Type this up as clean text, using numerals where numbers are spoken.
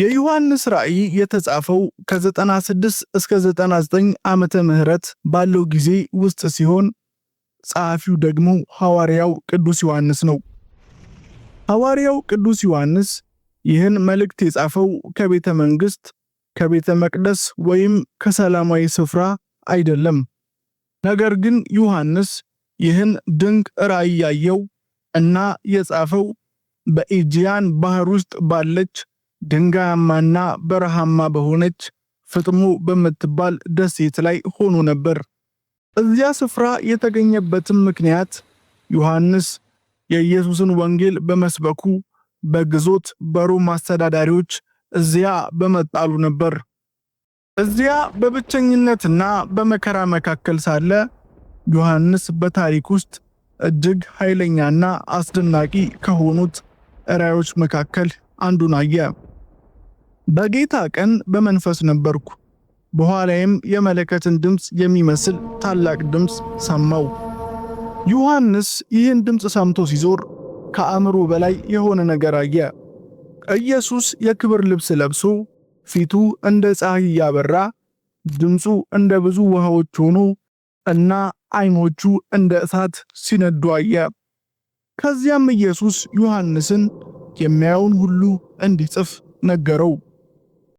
የዮሐንስ ራእይ የተጻፈው ከ96 እስከ 99 ዓመተ ምህረት ባለው ጊዜ ውስጥ ሲሆን ጸሐፊው ደግሞ ሐዋርያው ቅዱስ ዮሐንስ ነው። ሐዋርያው ቅዱስ ዮሐንስ ይህን መልእክት የጻፈው ከቤተ መንግሥት፣ ከቤተ መቅደስ ወይም ከሰላማዊ ስፍራ አይደለም። ነገር ግን ዮሐንስ ይህን ድንቅ ራእይ ያየው እና የጻፈው በኤጂያን ባህር ውስጥ ባለች ድንጋያማና በረሃማ በሆነች ፍጥሞ በምትባል ደሴት ላይ ሆኖ ነበር። እዚያ ስፍራ የተገኘበትም ምክንያት ዮሐንስ የኢየሱስን ወንጌል በመስበኩ በግዞት በሮም አስተዳዳሪዎች እዚያ በመጣሉ ነበር። እዚያ በብቸኝነትና በመከራ መካከል ሳለ ዮሐንስ በታሪክ ውስጥ እጅግ ኃይለኛና አስደናቂ ከሆኑት ራእዮች መካከል አንዱን አየ። በጌታ ቀን በመንፈስ ነበርኩ፣ በኋላዬም የመለከትን ድምፅ የሚመስል ታላቅ ድምፅ ሰማሁ። ዮሐንስ ይህን ድምፅ ሰምቶ ሲዞር ከአእምሮ በላይ የሆነ ነገር አየ። ኢየሱስ የክብር ልብስ ለብሶ ፊቱ እንደ ፀሐይ ያበራ፣ ድምፁ እንደ ብዙ ውሃዎች ሆኖ እና ዓይኖቹ እንደ እሳት ሲነዱ አየ። ከዚያም ኢየሱስ ዮሐንስን የሚያየውን ሁሉ እንዲጽፍ ነገረው።